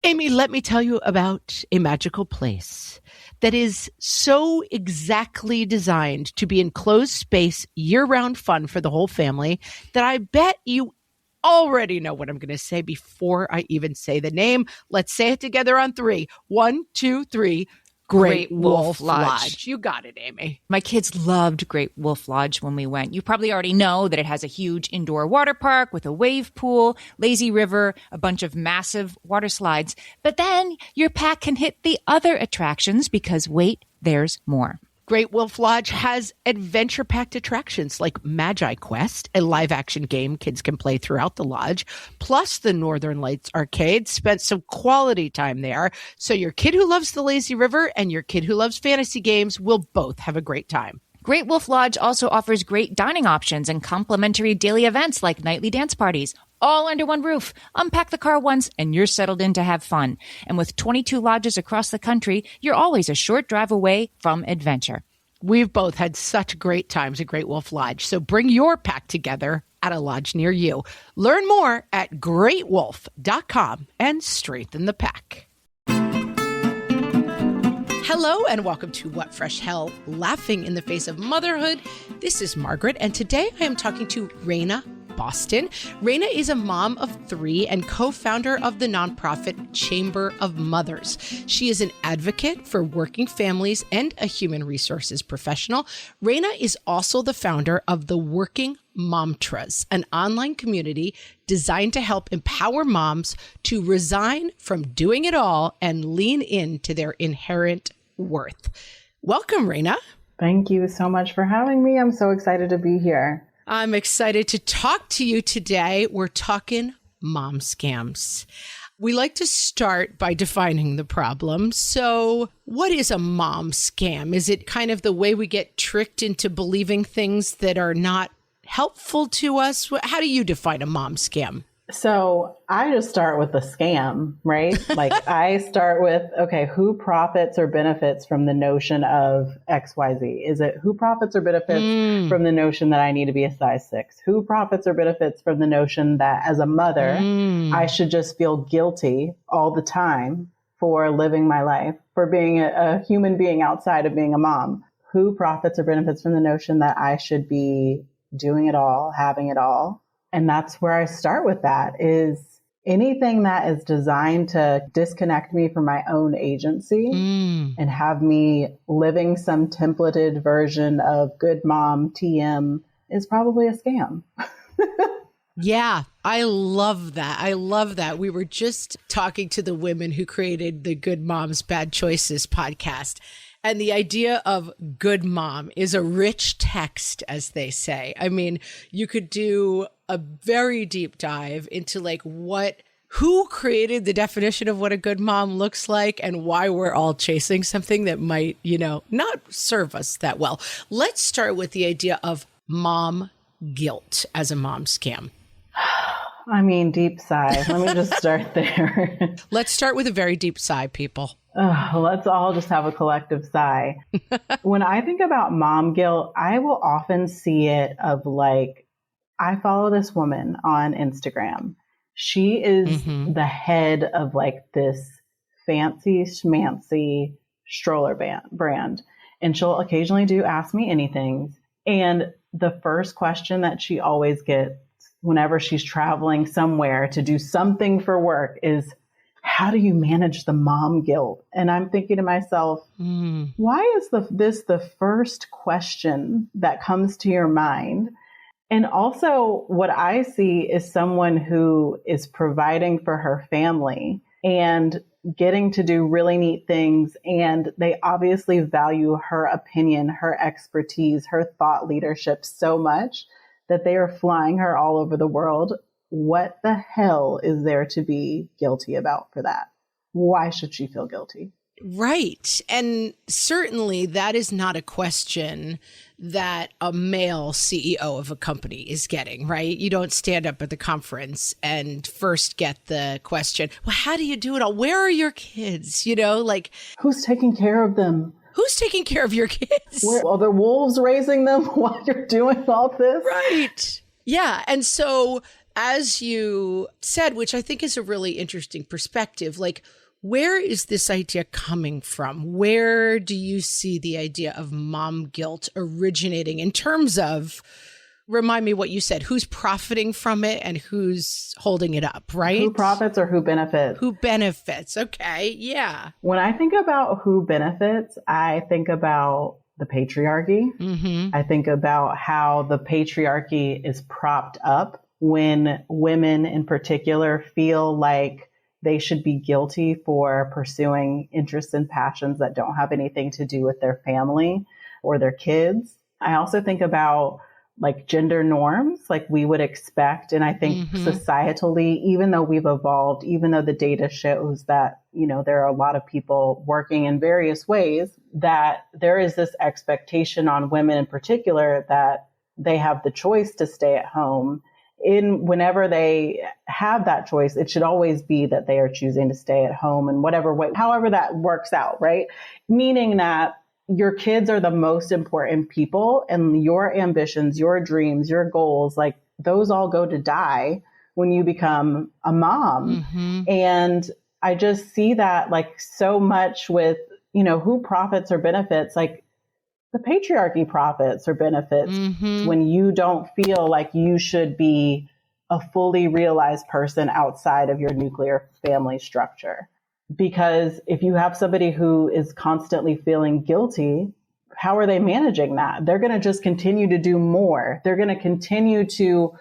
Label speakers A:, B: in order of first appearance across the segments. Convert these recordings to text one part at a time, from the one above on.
A: Amy, let me tell you about a magical place that is so exactly designed to be enclosed space, year-round fun for the whole family that I bet you already know what I'm going to say before I even say the name. Let's say it together on 3. 1, 2, 3. Great Wolf Lodge. You got it, Amy.
B: My kids loved Great Wolf Lodge when we went. You probably already know that it has a huge indoor water park with a wave pool, lazy river, a bunch of massive water slides. But then your pack can hit the other attractions because wait, there's more.
A: Great Wolf Lodge has adventure-packed attractions like Magi Quest, a live-action game kids can play throughout the lodge, plus the Northern Lights Arcade. Spent some quality time there, so your kid who loves the lazy river and your kid who loves fantasy games will both have a great time.
B: Great Wolf Lodge also offers great dining options and complimentary daily events like nightly dance parties, all under one roof. Unpack the car once and you're settled in to have fun. And with 22 lodges across the country, you're always a short drive away from adventure.
A: We've both had such great times at Great Wolf Lodge, so bring your pack together at a lodge near you. Learn more at greatwolf.com and strengthen the pack. Hello and welcome to What Fresh Hell, Laughing in the Face of Motherhood. This is Margaret, and today I am talking to Raena Boston. Raena is a mom of 3 and co-founder of the nonprofit Chamber of Mothers. She is an advocate for working families and a human resources professional. Raena is also the founder of the Working Momtras, an online community designed to help empower moms to resign from doing it all and lean into their inherent worth. Welcome, Raena.
C: Thank you so much for having me. I'm so excited to be here.
A: I'm excited to talk to you today. We're talking mom scams. We like to start by defining the problem. So what is a mom scam? Is it kind of the way we get tricked into believing things that are not helpful to us? How do you define a mom scam?
C: So I just start with the scam, right? Like I start with, okay, who profits or benefits from the notion of XYZ? Is it who profits or benefits from the notion that I need to be a size 6? Who profits or benefits from the notion that as a mother, I should just feel guilty all the time for living my life, for being a human being outside of being a mom? Who profits or benefits from the notion that I should be doing it all, having it all? And that's where I start with that is anything that is designed to disconnect me from my own agency and have me living some templated version of good mom TM is probably a scam.
A: Yeah, I love that. I love that. We were just talking to the women who created the Good Moms, Bad Choices podcast. And the idea of good mom is a rich text, as they say. I mean, you could do a very deep dive into like who created the definition of what a good mom looks like and why we're all chasing something that might, not serve us that well. Let's start with the idea of mom guilt as a mom scam.
C: I mean, deep sigh. Let me just start there.
A: Let's start with a very deep sigh, people.
C: Let's all just have a collective sigh. When I think about mom guilt, I will often see it of like, I follow this woman on Instagram. She is the head of like this fancy schmancy stroller brand. And she'll occasionally do Ask Me Anything. And the first question that she always gets whenever she's traveling somewhere to do something for work is, how do you manage the mom guilt? And I'm thinking to myself, why is this the first question that comes to your mind? And also what I see is someone who is providing for her family and getting to do really neat things. And they obviously value her opinion, her expertise, her thought leadership so much that they are flying her all over the world. What the hell is there to be guilty about for that? Why should she feel guilty?
A: Right. And certainly that is not a question that a male CEO of a company is getting, right? You don't stand up at the conference and first get the question, well, how do you do it all? Where are your kids? Like
C: who's taking care of them?
A: Who's taking care of your kids?
C: Are there wolves raising them while you're doing all this?
A: Right. Yeah. And so as you said, which I think is a really interesting perspective, like, where is this idea coming from? Where do you see the idea of mom guilt originating in terms of, remind me what you said, who's profiting from it and who's holding it up, right?
C: Who profits or who benefits?
A: Who benefits. Okay. Yeah.
C: When I think about who benefits, I think about the patriarchy.
A: Mm-hmm.
C: I think about how the patriarchy is propped up when women in particular feel like they should be guilty for pursuing interests and passions that don't have anything to do with their family or their kids. I also think about like gender norms, like we would expect. And I think societally, even though we've evolved, even though the data shows that, you know, there are a lot of people working in various ways, that there is this expectation on women in particular that they have the choice to stay at home. Whenever they have that choice, it should always be that they are choosing to stay at home in whatever way, however that works out, right? Meaning that your kids are the most important people and your ambitions, your dreams, your goals, like those all go to die when you become a mom.
A: Mm-hmm.
C: And I just see that like so much with, you know, who profits or benefits, like the patriarchy profits or benefits when you don't feel like you should be a fully realized person outside of your nuclear family structure. Because if you have somebody who is constantly feeling guilty, how are they managing that? They're going to just continue to do more. They're going to continue to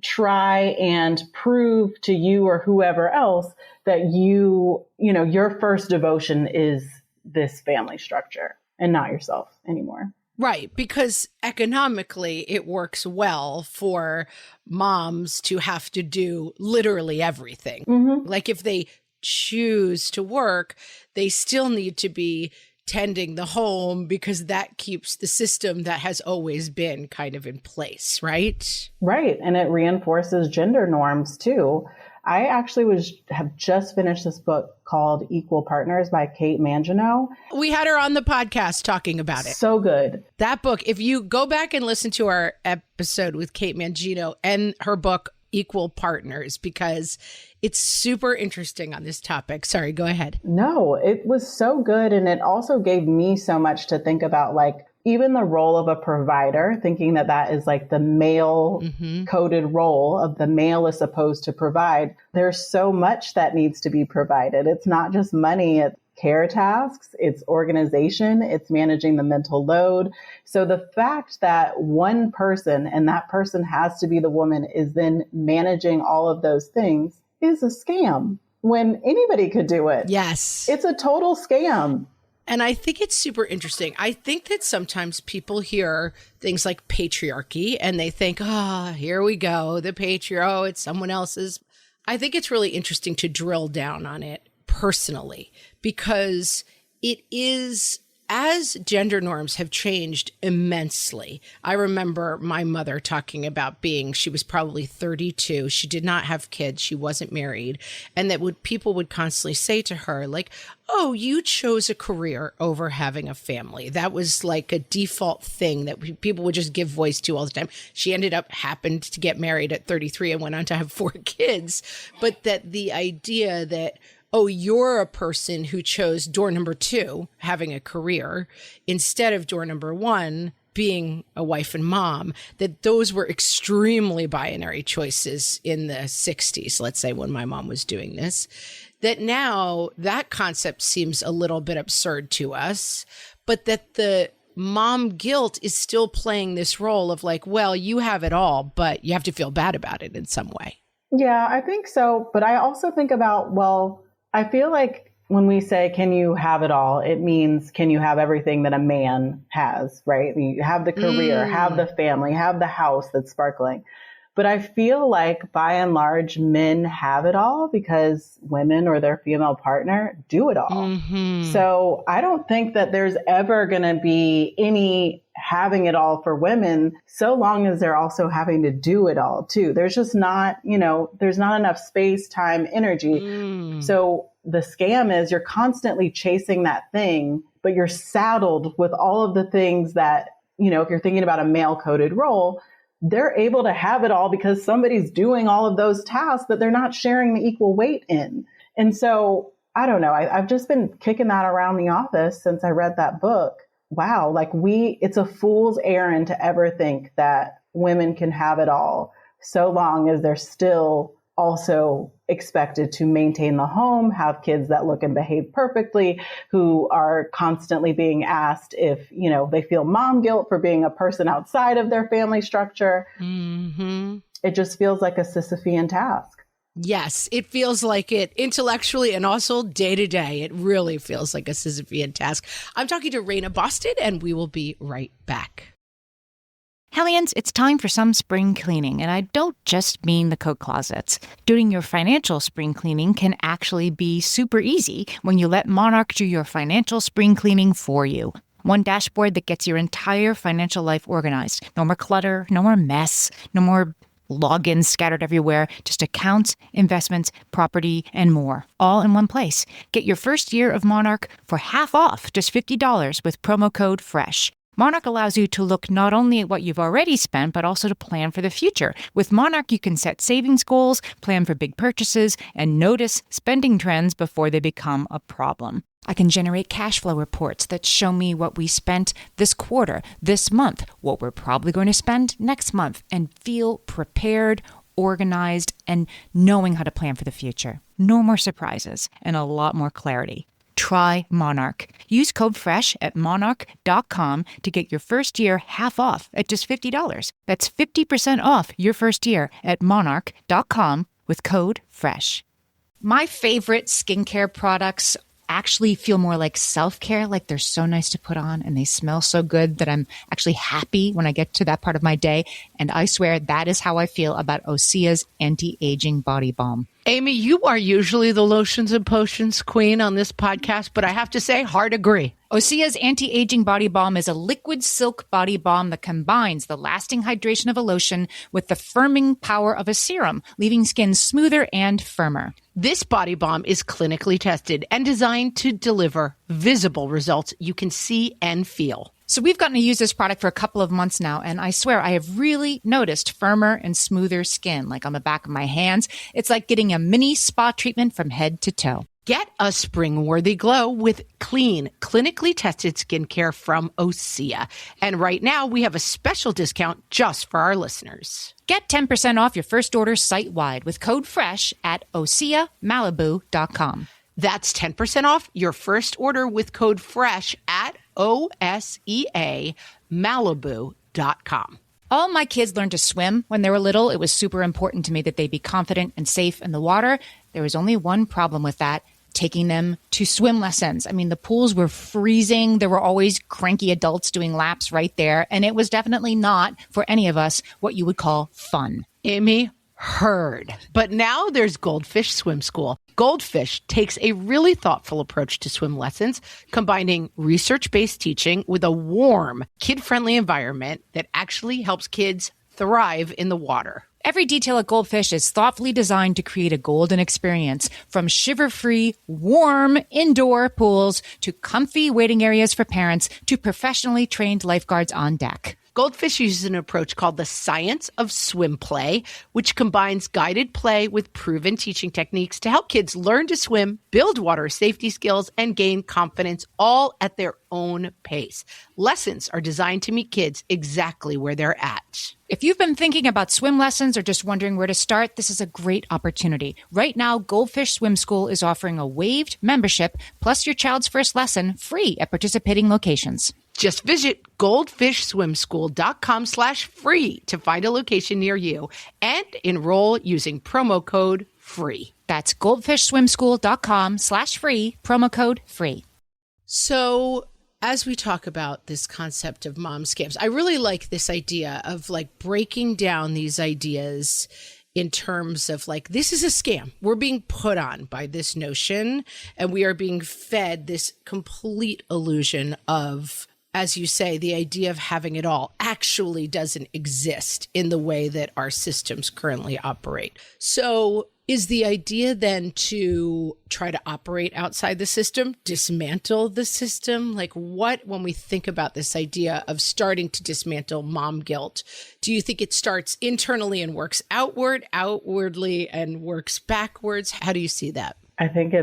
C: try and prove to you or whoever else that you know, your first devotion is this family structure and not yourself anymore.
A: Right, because economically it works well for moms to have to do literally everything.
C: Mm-hmm.
A: Like if they choose to work, they still need to be tending the home because that keeps the system that has always been kind of in place, right?
C: Right, and it reinforces gender norms too. I actually have just finished this book called Equal Partners by Kate Mangino.
A: We had her on the podcast talking about it.
C: So good.
A: That book, if you go back and listen to our episode with Kate Mangino and her book, Equal Partners, because it's super interesting on this topic. Sorry, go ahead.
C: No, it was so good. And it also gave me so much to think about, like, even the role of a provider, thinking that that is like the male coded role of the male is supposed to provide. There's so much that needs to be provided. It's not just money, it's care tasks, it's organization, it's managing the mental load. So the fact that one person, and that person has to be the woman, is then managing all of those things is a scam when anybody could do it.
A: Yes.
C: It's a total scam.
A: And I think it's super interesting. I think that sometimes people hear things like patriarchy and they think, here we go, the patriarchy, it's someone else's. I think it's really interesting to drill down on it personally, because it is, as gender norms have changed immensely. I remember my mother talking about she was probably 32. She did not have kids. She wasn't married. And that people would constantly say to her, like, oh, you chose a career over having a family. That was like a default thing that people would just give voice to all the time. She happened to get married at 33 and went on to have 4 kids. But that the idea that, oh, you're a person who chose door number 2, having a career, instead of door number 1, being a wife and mom, that those were extremely binary choices in the 60s, let's say, when my mom was doing this, that now that concept seems a little bit absurd to us, but that the mom guilt is still playing this role of like, well, you have it all, but you have to feel bad about it in some way. Yeah,
C: I think so. But I also think about, well, I feel like when we say, can you have it all? It means, can you have everything that a man has, right? You have the career, have the family, have the house that's sparkling. But I feel like by and large, men have it all because women or their female partner do it all.
A: Mm-hmm.
C: So I don't think that there's ever going to be any having it all for women, so long as they're also having to do it all too. There's just not, there's not enough space, time, energy. So the scam is you're constantly chasing that thing, but you're saddled with all of the things that, if you're thinking about a male coded role, they're able to have it all because somebody's doing all of those tasks that they're not sharing the equal weight in. And so I don't know. I've just been kicking that around the office since I read that book. Wow. Like it's a fool's errand to ever think that women can have it all so long as they're still also expected to maintain the home, have kids that look and behave perfectly, who are constantly being asked if, they feel mom guilt for being a person outside of their family structure. Mm-hmm. It just feels like a Sisyphean task.
A: Yes, it feels like it intellectually and also day to day. It really feels like a Sisyphean task. I'm talking to Raena Boston, and we will be right back.
B: Hellions, it's time for some spring cleaning, and I don't just mean the coat closets. Doing your financial spring cleaning can actually be super easy when you let Monarch do your financial spring cleaning for you. One dashboard that gets your entire financial life organized. No more clutter, no more mess, no more logins scattered everywhere, just accounts, investments, property, and more, all in one place. Get your first year of Monarch for half off, just $50 with promo code FRESH. Monarch allows you to look not only at what you've already spent, but also to plan for the future. With Monarch, you can set savings goals, plan for big purchases, and notice spending trends before they become a problem. I can generate cash flow reports that show me what we spent this quarter, this month, what we're probably going to spend next month, and feel prepared, organized, and knowing how to plan for the future. No more surprises and a lot more clarity. Try Monarch. Use code FRESH at monarch.com to get your first year half off at just $50. That's 50% off your first year at monarch.com with code FRESH. My favorite skincare products actually feel more like self-care, like they're so nice to put on and they smell so good that I'm actually happy when I get to that part of my day. And I swear that is how I feel about Osea's anti-aging body balm.
A: Amy, you are usually the lotions and potions queen on this podcast, but I have to say, hard agree.
B: Osea's anti-aging body balm is a liquid silk body balm that combines the lasting hydration of a lotion with the firming power of a serum, leaving skin smoother and firmer.
A: This body balm is clinically tested and designed to deliver visible results you can see and feel.
B: So we've gotten to use this product for a couple of months now, and I swear I have really noticed firmer and smoother skin, like on the back of my hands. It's like getting a mini spa treatment from head to toe.
A: Get a spring-worthy glow with clean, clinically tested skincare from Osea. And right now, we have a special discount just for our listeners.
B: Get 10% off your first order site-wide with code FRESH at OseaMalibu.com.
A: That's 10% off your first order with code FRESH at OSEAMalibu.com.
B: All my kids learned to swim when they were little. It was super important to me that they be confident and safe in the water. There was only one problem with that, taking them to swim lessons. I mean, the pools were freezing. There were always cranky adults doing laps right there. And it was definitely not, for any of us, what you would call fun.
A: Amy, heard. But now there's Goldfish Swim School. Goldfish takes a really thoughtful approach to swim lessons, combining research-based teaching with a warm, kid-friendly environment that actually helps kids thrive in the water.
B: Every detail at Goldfish is thoughtfully designed to create a golden experience, from shiver-free, warm indoor pools to comfy waiting areas for parents to professionally trained lifeguards on deck.
A: Goldfish uses an approach called the science of swim play, which combines guided play with proven teaching techniques to help kids learn to swim, build water safety skills, and gain confidence, all at their own pace. Lessons are designed to meet kids exactly where they're at.
B: If you've been thinking about swim lessons or just wondering where to start, this is a great opportunity. Right now, Goldfish Swim School is offering a waived membership plus your child's first lesson free at participating locations.
A: Just visit goldfishswimschool.com/free to find a location near you and enroll using promo code FREE.
B: That's goldfishswimschool.com/free, promo code FREE.
A: So as we talk about this concept of mom scams, I really like this idea of like breaking down these ideas in terms of like, this is a scam. We're being put on by this notion and we are being fed this complete illusion of, as you say, the idea of having it all actually doesn't exist in the way that our systems currently operate. So Is the idea then to try to operate outside the system, dismantle the system? Like what, when we think about this idea of starting to dismantle mom guilt, do you think it starts internally and works outwardly and works backwards? How do you see that?
C: I think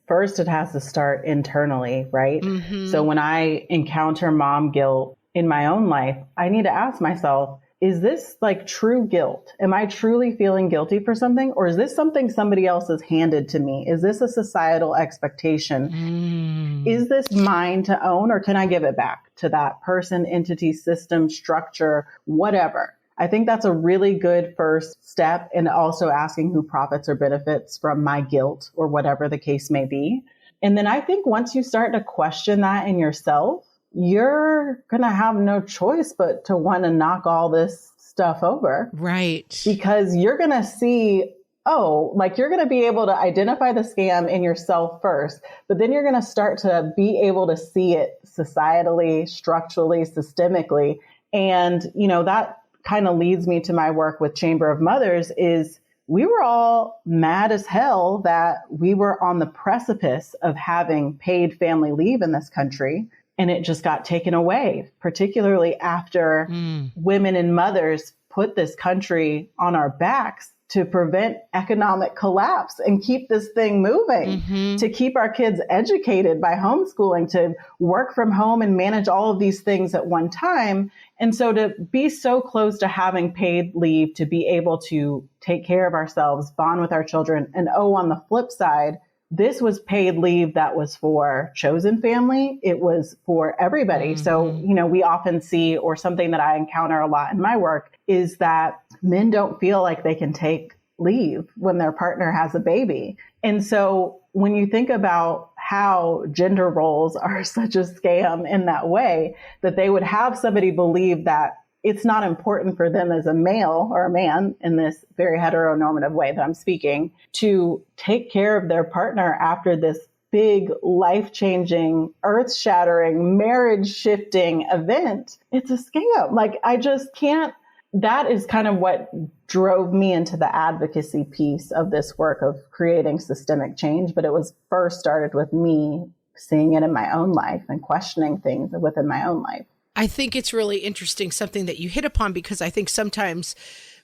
C: first it has to start internally, right? So when I encounter mom guilt in my own life, I need to ask myself, is this like true guilt? Am I truly feeling guilty for something? Or is this something somebody else has handed to me? Is this a societal expectation? Is this mine to own, or can I give it back to that person, entity, system, structure, whatever? I think that's a really good first step, and also asking who profits or benefits from my guilt or whatever the case may be. And then I think once you start to question that in yourself, you're going to have no choice but to want to knock all this stuff over.
A: Right.
C: Because you're going to see, you're going to be able to identify the scam in yourself first, but then you're going to start to be able to see it societally, structurally, systemically. And, that kind of leads me to my work with Chamber of Mothers is we were all mad as hell that we were on the precipice of having paid family leave in this country. And it just got taken away, particularly after women and mothers put this country on our backs to prevent economic collapse and keep this thing moving, to keep our kids educated by homeschooling, to work from home and manage all of these things at one time. And so to be so close to having paid leave, to be able to take care of ourselves, bond with our children. And on the flip side, this was paid leave that was for chosen family. It was for everybody. So, we often see, or something that I encounter a lot in my work, is that men don't feel like they can take leave when their partner has a baby. And so when you think about how gender roles are such a scam in that way, that they would have somebody believe that it's not important for them as a male or a man, in this very heteronormative way that I'm speaking, to take care of their partner after this big, life-changing, earth-shattering, marriage-shifting event. It's a scam. Like, I just can't. That is kind of what drove me into the advocacy piece of this work of creating systemic change. But it was first started with me seeing it in my own life and questioning things within my own life.
A: I think it's really interesting, something that you hit upon, because I think sometimes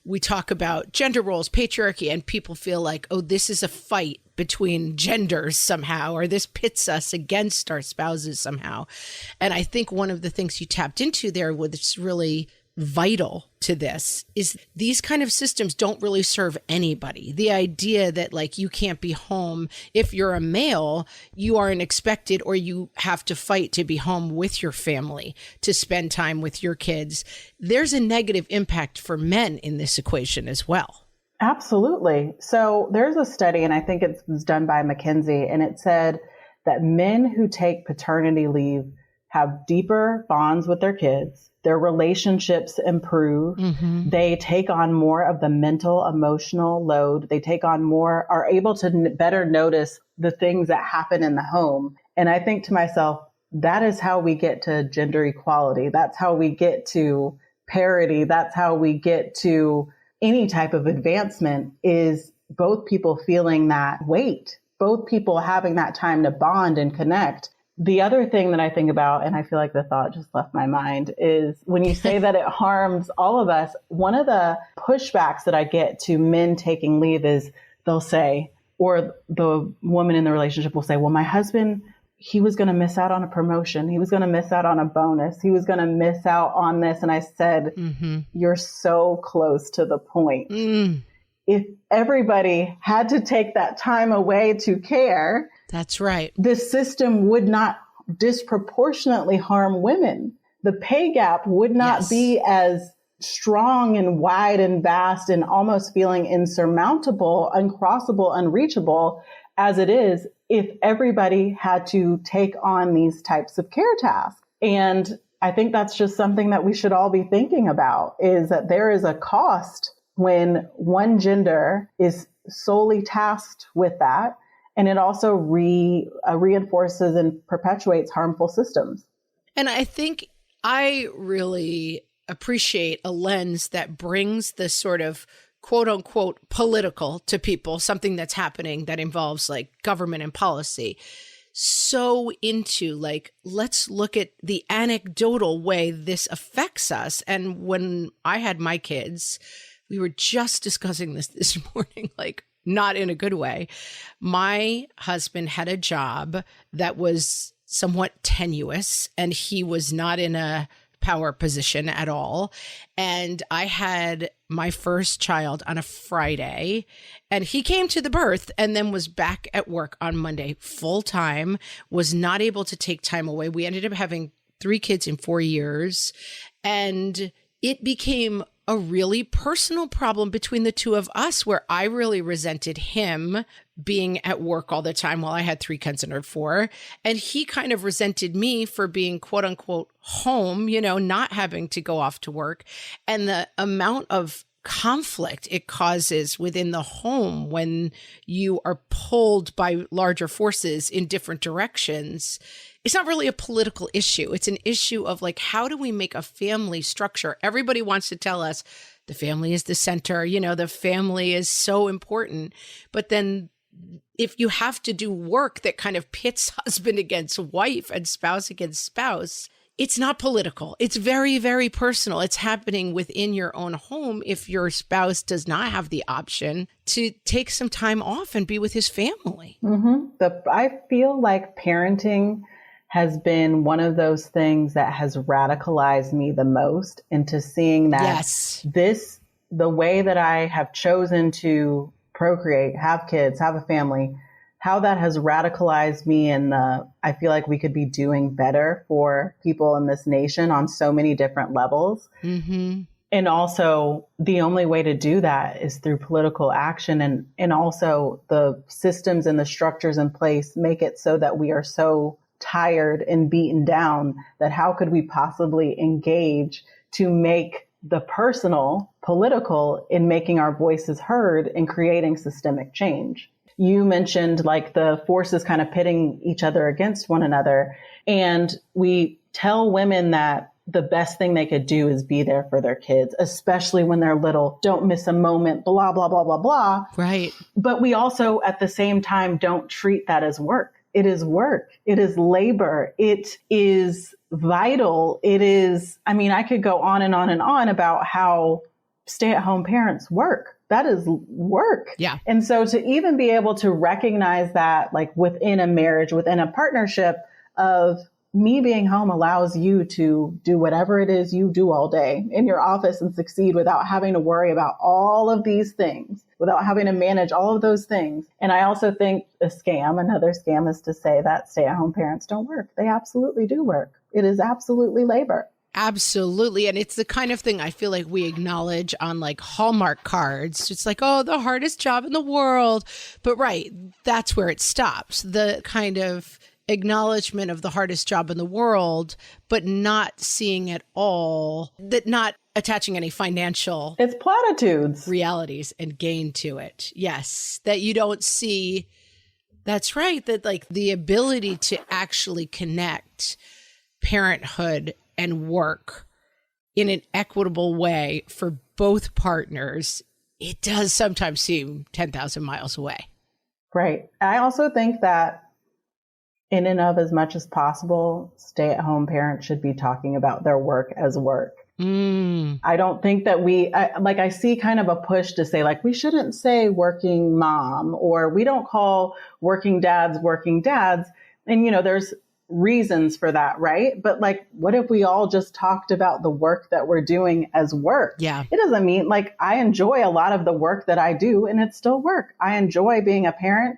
A: we talk about gender roles, patriarchy, and people feel like, this is a fight between genders somehow, or this pits us against our spouses somehow. And I think one of the things you tapped into there, what's really vital to this, is these kind of systems don't really serve anybody. The idea that you can't be home if you're a male, you aren't expected, or you have to fight to be home with your family, to spend time with your kids. There's a negative impact for men in this equation as well.
C: Absolutely. So there's a study, and I think it was done by McKinsey, and it said that men who take paternity leave have deeper bonds with their kids. Their relationships improve. They take on more of the mental, emotional load. They take on more, are able to better notice the things that happen in the home. And I think to myself, that is how we get to gender equality. That's how we get to parity. That's how we get to any type of advancement, is both people feeling that weight, both people having that time to bond and connect. The other thing that I think about, and I feel like the thought just left my mind, is when you say that it harms all of us, one of the pushbacks that I get to men taking leave is they'll say, or the woman in the relationship will say, well, my husband, he was going to miss out on a promotion. He was going to miss out on a bonus. He was going to miss out on this. And I said, you're so close to the point. If everybody had to take that time away to care,
A: that's right,
C: the system would not disproportionately harm women. The pay gap would not be as strong and wide and vast and almost feeling insurmountable, uncrossable, unreachable as it is if everybody had to take on these types of care tasks. And I think that's just something that we should all be thinking about, is that there is a cost when one gender is solely tasked with that. And it also reinforces and perpetuates harmful systems.
A: And I think I really appreciate a lens that brings the sort of quote unquote political to people, something that's happening that involves like government and policy, so into like, let's look at the anecdotal way this affects us. And when I had my kids, we were just discussing this morning, like not in a good way. My husband had a job that was somewhat tenuous and he was not in a power position at all. And I had my first child on a Friday and he came to the birth and then was back at work on Monday full time, was not able to take time away. We ended up having 3 kids in 4 years, and it became a really personal problem between the two of us where I really resented him being at work all the time while I had 3 considered 4. And he kind of resented me for being quote unquote home, you know, not having to go off to work. And the amount of conflict it causes within the home when you are pulled by larger forces in different directions. It's not really a political issue. It's an issue of like, how do we make a family structure? Everybody wants to tell us the family is the center, you know, the family is so important. But then if you have to do work that kind of pits husband against wife and spouse against spouse, it's not political. It's very, very personal. It's happening within your own home if your spouse does not have the option to take some time off and be with his family.
C: I feel like parenting has been one of those things that has radicalized me the most into seeing that the way that I have chosen to procreate, have kids, have a family, how that has radicalized me. And I feel like we could be doing better for people in this nation on so many different levels. And also the only way to do that is through political action. And also the systems and the structures in place make it so that we are so tired and beaten down that how could we possibly engage to make the personal political in making our voices heard and creating systemic change. You mentioned like the forces kind of pitting each other against one another. And we tell women that the best thing they could do is be there for their kids, especially when they're little. Don't miss a moment, blah, blah, blah, blah, blah.
A: Right.
C: But we also at the same time don't treat that as work. It is work. It is labor. It is vital. It is, I mean, I could go on and on and on about how stay-at-home parents work. That is work.
A: Yeah.
C: And so to even be able to recognize that like within a marriage, within a partnership of me being home allows you to do whatever it is you do all day in your office and succeed without having to worry about all of these things, without having to manage all of those things. And I also think another scam is to say that stay-at-home parents don't work. They absolutely do work. It is absolutely labor.
A: Absolutely. And it's the kind of thing I feel like we acknowledge on like Hallmark cards. It's like, oh, the hardest job in the world. But right, that's where it stops. The kind of acknowledgement of the hardest job in the world, but not seeing at all, that not attaching any financial
C: it's platitudes,
A: realities and gain to it. Yes, that you don't see. That's right. That like the ability to actually connect parenthood and work in an equitable way for both partners, it does sometimes seem 10,000 miles away. Right.
C: I also think that in and of as much as possible, stay-at-home parents should be talking about their work as work. I don't think that I see kind of a push to say like, we shouldn't say working mom, or we don't call working dads. And, you know, there's reasons for that, right? But like, what if we all just talked about the work that we're doing as work?
A: Yeah.
C: It doesn't mean like I enjoy a lot of the work that I do and it's still work. I enjoy being a parent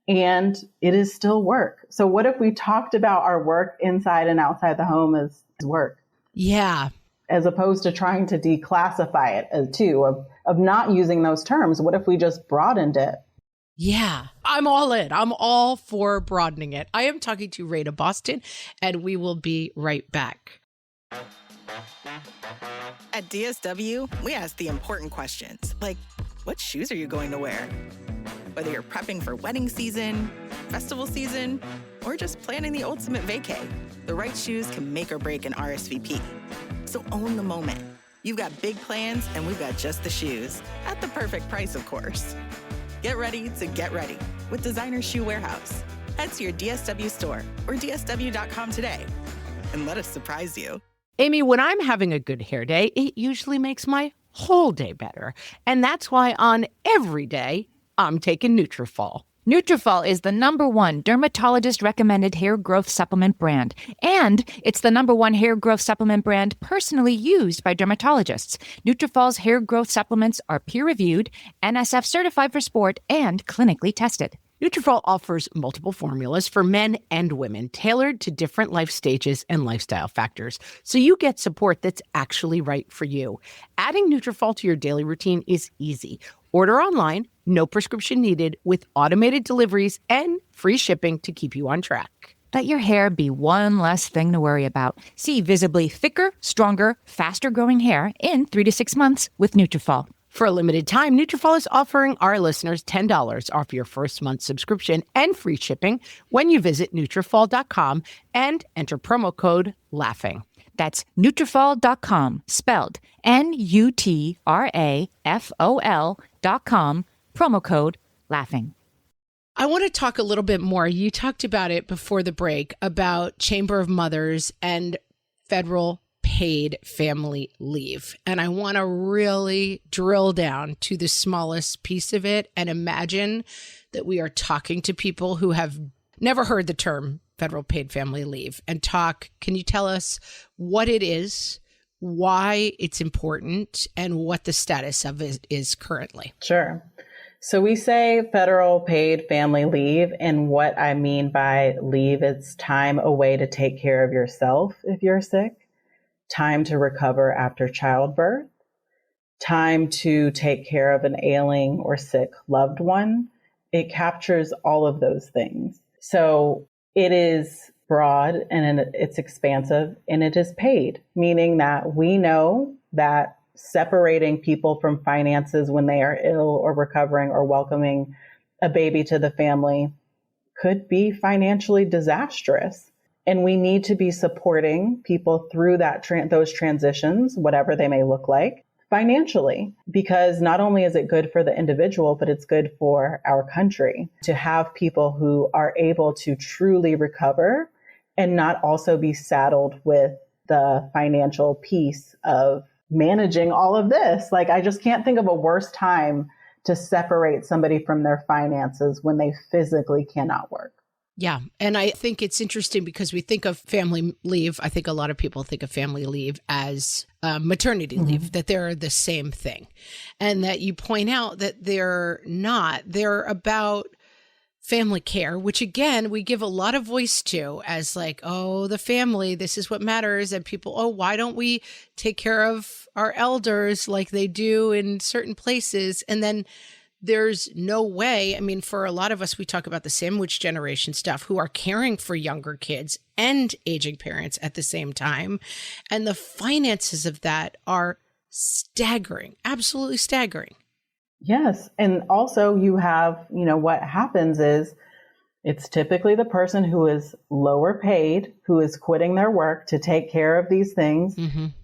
C: and it is still work. So what if we talked about our work inside and outside the home as work?
A: Yeah.
C: As opposed to trying to declassify it as of not using those terms. What if we just broadened it?
A: Yeah, I'm all in. I'm all for broadening it. I am talking to Raena Boston, and we will be right back.
D: At DSW, we ask the important questions, like, what shoes are you going to wear? Whether you're prepping for wedding season, festival season, or just planning the ultimate vacay, the right shoes can make or break an RSVP. So own the moment. You've got big plans, and we've got just the shoes. At the perfect price, of course. Get ready to get ready with Designer Shoe Warehouse. Head to your DSW store or dsw.com today and let us surprise you.
A: Amy, when I'm having a good hair day, it usually makes my whole day better. And that's why on every day, I'm taking Nutrafol.
B: Nutrafol is the #1 dermatologist-recommended hair growth supplement brand, and it's the #1 hair growth supplement brand personally used by dermatologists. Nutrafol's hair growth supplements are peer-reviewed, NSF certified for sport, and clinically tested.
A: Nutrafol offers multiple formulas for men and women tailored to different life stages and lifestyle factors, so you get support that's actually right for you. Adding Nutrafol to your daily routine is easy. Order online, no prescription needed, with automated deliveries and free shipping to keep you on track.
B: Let your hair be one less thing to worry about. See visibly thicker, stronger, faster-growing hair in 3 to 6 months with Nutrafol.
A: For a limited time, Nutrafol is offering our listeners $10 off your first month subscription and free shipping when you visit Nutrafol.com and enter promo code LAUGHING.
B: That's Nutrafol.com, spelled Nutrafol.com, promo code LAUGHING.
A: I want to talk a little bit more. You talked about it before the break about Chamber of Mothers and federal paid family leave. And I want to really drill down to the smallest piece of it and imagine that we are talking to people who have never heard the term federal paid family leave and can you tell us what it is, why it's important, and what the status of it is currently?
C: Sure. So we say federal paid family leave, and what I mean by leave, it's time away to take care of yourself if you're sick, time to recover after childbirth, time to take care of an ailing or sick loved one. It captures all of those things. So it is broad and it's expansive, and it is paid, meaning that we know that separating people from finances when they are ill or recovering or welcoming a baby to the family could be financially disastrous. And we need to be supporting people through those transitions, whatever they may look like, financially, because not only is it good for the individual, but it's good for our country to have people who are able to truly recover and not also be saddled with the financial piece of managing all of this. Like, I just can't think of a worse time to separate somebody from their finances when they physically cannot work.
A: Yeah. And I think it's interesting because we think of family leave. I think a lot of people think of family leave as maternity leave, that they're the same thing. And that you point out that they're not. They're about family care, which again, we give a lot of voice to as like, oh, the family, this is what matters. And people, oh, why don't we take care of our elders like they do in certain places? And then there's no way. I mean, for a lot of us, we talk about the sandwich generation stuff who are caring for younger kids and aging parents at the same time. And the finances of that are staggering, absolutely staggering.
C: Yes. And also you have, what happens is it's typically the person who is lower paid, who is quitting their work to take care of these things.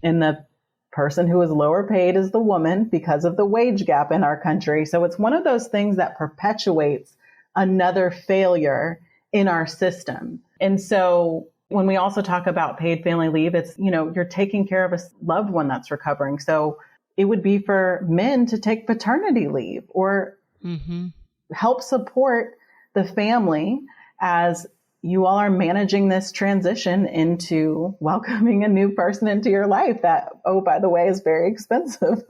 C: And the person who is lower paid is the woman because of the wage gap in our country. So it's one of those things that perpetuates another failure in our system. And so when we also talk about paid family leave, it's, you're taking care of a loved one that's recovering. So it would be for men to take paternity leave or help support the family as you all are managing this transition into welcoming a new person into your life that, oh, by the way, is very expensive.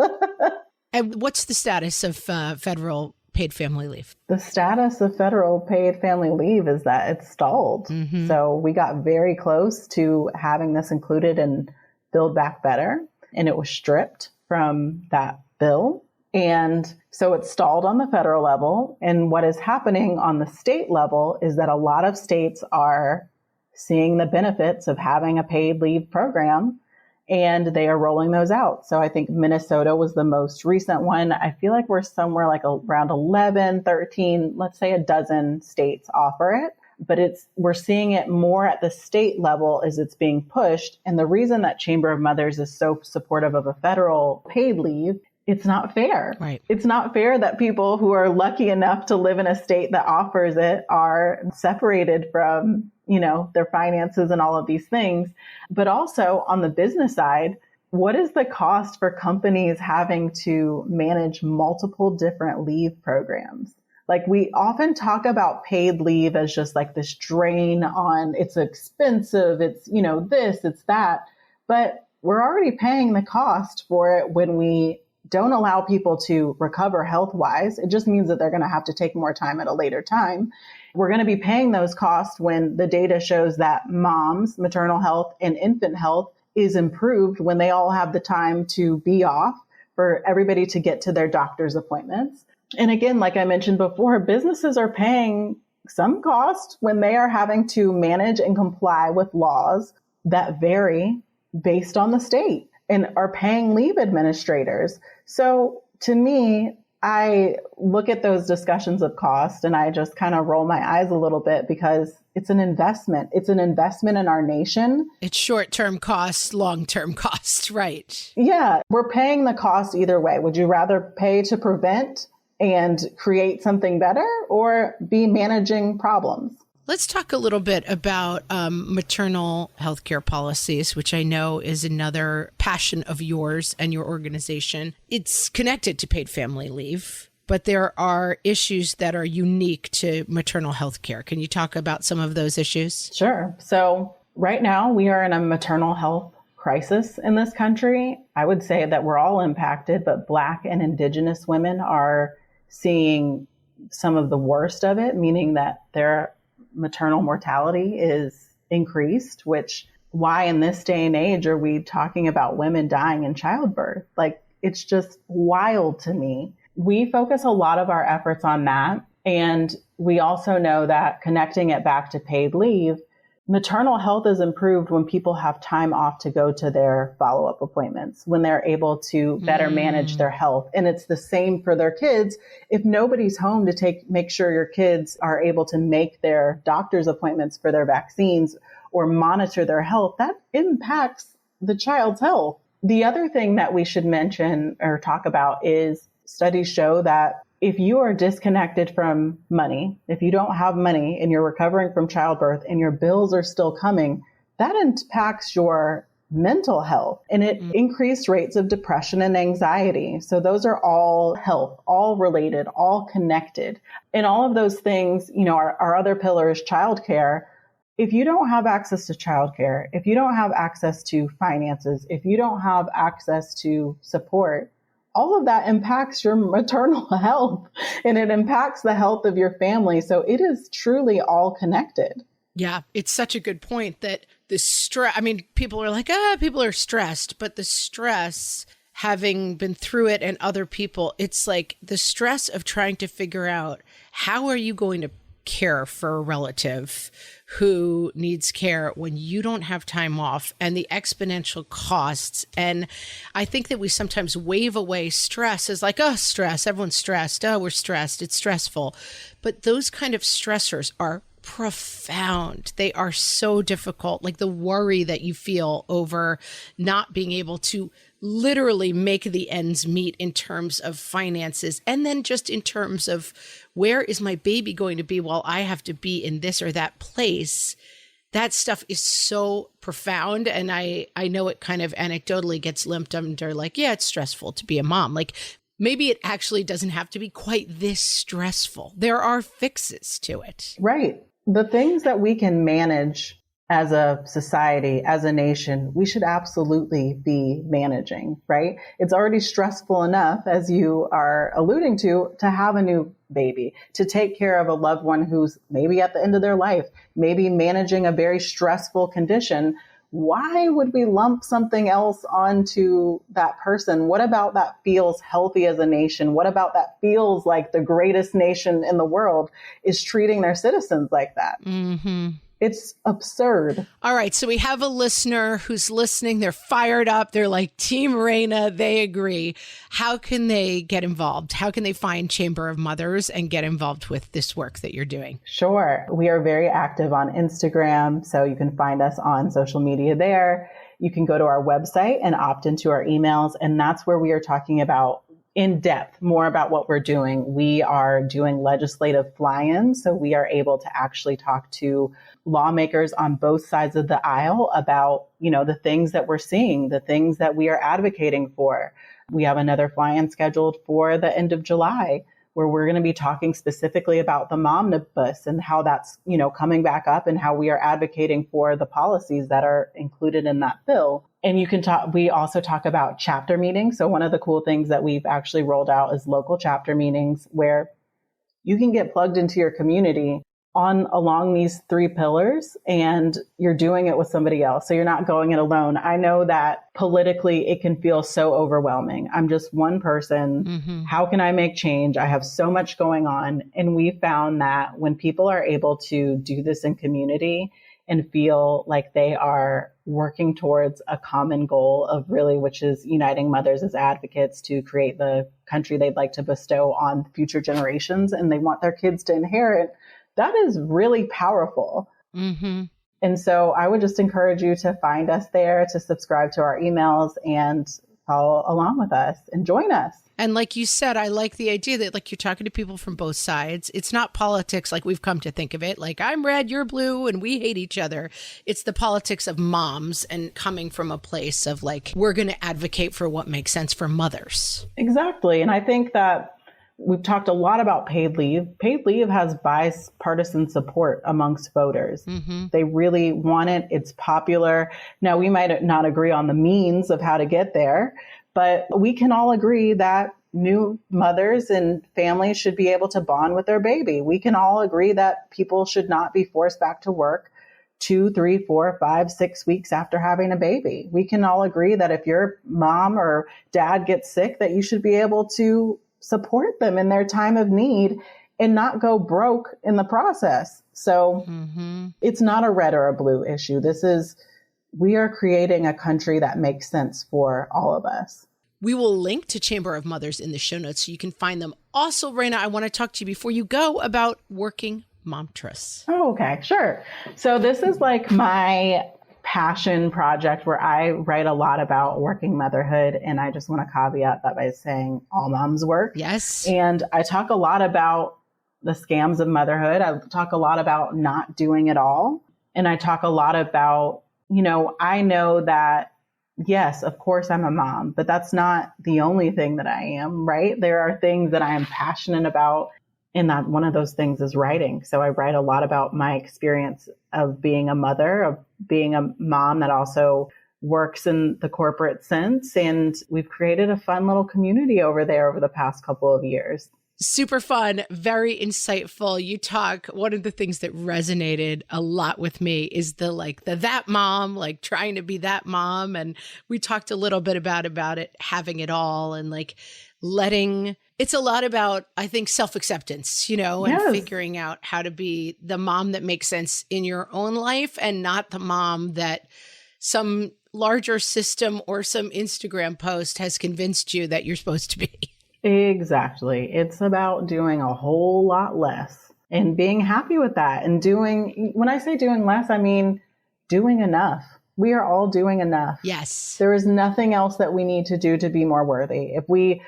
A: And what's the status of federal paid family leave?
C: The status of federal paid family leave is that it's stalled. So we got very close to having this included in Build Back Better, and it was stripped from that bill. And so it's stalled on the federal level. And what is happening on the state level is that a lot of states are seeing the benefits of having a paid leave program, and they are rolling those out. So I think Minnesota was the most recent one. I feel like we're somewhere like around 11, 13, let's say a dozen states offer it. but we're seeing it more at the state level as it's being pushed. And the reason that Chamber of Mothers is so supportive of a federal paid leave, it's not fair.
A: Right.
C: It's not fair that people who are lucky enough to live in a state that offers it are separated from, their finances and all of these things. But also on the business side, what is the cost for companies having to manage multiple different leave programs? Like, we often talk about paid leave as just like this drain on, it's expensive, it's, this, it's that, but we're already paying the cost for it when we don't allow people to recover health-wise. It just means that they're going to have to take more time at a later time. We're going to be paying those costs when the data shows that moms, maternal health, and infant health is improved when they all have the time to be off for everybody to get to their doctor's appointments. And again, like I mentioned before, businesses are paying some cost when they are having to manage and comply with laws that vary based on the state and are paying leave administrators. So to me, I look at those discussions of cost and I just kind of roll my eyes a little bit because it's an investment. It's an investment in our nation.
A: It's short-term costs, long-term costs, right?
C: Yeah, we're paying the cost either way. Would you rather pay to prevent and create something better or be managing problems?
A: Let's talk a little bit about maternal health care policies, which I know is another passion of yours and your organization. It's connected to paid family leave, but there are issues that are unique to maternal health care. Can you talk about some of those issues?
C: Sure. So right now we are in a maternal health crisis in this country. I would say that we're all impacted, but Black and Indigenous women are seeing some of the worst of it, meaning that their maternal mortality is increased, why in this day and age are we talking about women dying in childbirth? Like, it's just wild to me. We focus a lot of our efforts on that. And we also know that connecting it back to paid leave, maternal health is improved when people have time off to go to their follow-up appointments, when they're able to better manage their health. And it's the same for their kids. If nobody's home to make sure your kids are able to make their doctor's appointments for their vaccines or monitor their health, that impacts the child's health. The other thing that we should mention or talk about is studies show that if you are disconnected from money, if you don't have money and you're recovering from childbirth and your bills are still coming, that impacts your mental health and it increased rates of depression and anxiety. So those are all health, all related, all connected. And all of those things, our other pillar is childcare. If you don't have access to childcare, if you don't have access to finances, if you don't have access to support, all of that impacts your maternal health and it impacts the health of your family. So it is truly all connected.
A: Yeah, it's such a good point that the stress, people are like, people are stressed, but the stress, having been through it and other people, it's like the stress of trying to figure out how are you going to care for a relative who needs care when you don't have time off and the exponential costs. And I think that we sometimes wave away stress as like, stress, everyone's stressed. We're stressed. It's stressful. But those kind of stressors are profound. They are so difficult. Like the worry that you feel over not being able to literally make the ends meet in terms of finances. And then just in terms of where is my baby going to be while I have to be in this or that place. That stuff is so profound. And I know it kind of anecdotally gets limped under like, yeah, it's stressful to be a mom. Like maybe it actually doesn't have to be quite this stressful. There are fixes to it.
C: Right. The things that we can manage as a society, as a nation, we should absolutely be managing, right? It's already stressful enough, as you are alluding to have a new baby, to take care of a loved one who's maybe at the end of their life, maybe managing a very stressful condition. Why would we lump something else onto that person? What about that feels healthy as a nation? What about that feels like the greatest nation in the world is treating their citizens like that?
A: Mm-hmm.
C: It's absurd.
A: All right. So we have a listener who's listening. They're fired up. They're like Team Raena. They agree. How can they get involved? How can they find Chamber of Mothers and get involved with this work that you're doing?
C: Sure. We are very active on Instagram, so you can find us on social media there. You can go to our website and opt into our emails, and that's where we are talking about in depth more about what we're doing. We are doing legislative fly-ins, so we are able to actually talk to lawmakers on both sides of the aisle about, the things that we're seeing, the things that we are advocating for. We have another fly-in scheduled for the end of July, where we're going to be talking specifically about the momnibus and how that's, coming back up and how we are advocating for the policies that are included in that bill. And we also talk about chapter meetings. So one of the cool things that we've actually rolled out is local chapter meetings where you can get plugged into your community along these 3 pillars, and you're doing it with somebody else. So you're not going it alone. I know that politically it can feel so overwhelming. I'm just one person. Mm-hmm. How can I make change? I have so much going on. And we found that when people are able to do this in community and feel like they are working towards a common goal of really, which is uniting mothers as advocates to create the country they'd like to bestow on future generations, and they want their kids to inherit, that is really powerful. Mm-hmm. And so I would just encourage you to find us there, to subscribe to our emails and follow along with us and join us.
A: And like you said, I like the idea that you're talking to people from both sides. It's not politics like we've come to think of it. Like I'm red, you're blue, and we hate each other. It's the politics of moms and coming from a place of we're going to advocate for what makes sense for mothers.
C: Exactly. And I think that we've talked a lot about paid leave. Paid leave has bipartisan support amongst voters. Mm-hmm. They really want it. It's popular. Now, we might not agree on the means of how to get there, but we can all agree that new mothers and families should be able to bond with their baby. We can all agree that people should not be forced back to work 2, 3, 4, 5, 6 weeks after having a baby. We can all agree that if your mom or dad gets sick, that you should be able to support them in their time of need and not go broke in the process. So It's not a red or a blue issue. We are creating a country that makes sense for all of us.
A: We will link to Chamber of Mothers in the show notes so you can find them. Also, Raena, I want to talk to you before you go about Working Momtress.
C: Oh, okay, sure. So this is my passion project where I write a lot about working motherhood. And I just want to caveat that by saying all moms work.
A: Yes.
C: And I talk a lot about the scams of motherhood. I talk a lot about not doing it all. And I talk a lot about, I know that, yes, of course I'm a mom, but that's not the only thing that I am, right? There are things that I am passionate about. And that one of those things is writing. So I write a lot about my experience of being a mother, of being a mom that also works in the corporate sense. And we've created a fun little community over there over the past couple of years.
A: Super fun, very insightful. You talk, one of the things that resonated a lot with me is the that mom, trying to be that mom. And we talked a little bit about it, having it all and it's a lot about, I think, self-acceptance, and
C: Yes.
A: figuring out how to be the mom that makes sense in your own life and not the mom that some larger system or some Instagram post has convinced you that you're supposed to be.
C: Exactly. It's about doing a whole lot less and being happy with that. And when I say doing less, I mean doing enough. We are all doing enough.
A: Yes.
C: There is nothing else that we need to do to be more worthy. If we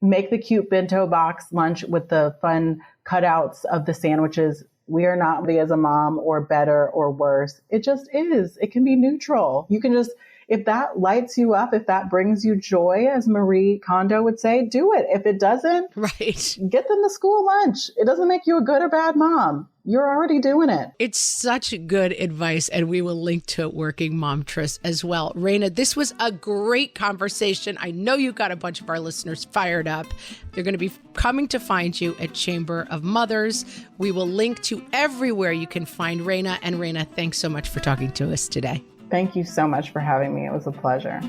C: make the cute bento box lunch with the fun cutouts of the sandwiches, we are not as a mom or better or worse. It just is. It can be neutral. You can just, if that lights you up, if that brings you joy, as Marie Kondo would say, do it. If it doesn't,
A: right,
C: get them the school lunch. It doesn't make you a good or bad mom. You're already doing it.
A: It's such good advice, and we will link to Working Momtress as well. Raena, this was a great conversation. I know you got a bunch of our listeners fired up. They're going to be coming to find you at Chamber of Mothers. We will link to everywhere you can find Raena. And Raena, thanks so much for talking to us today.
C: Thank you so much for having me. It was a pleasure.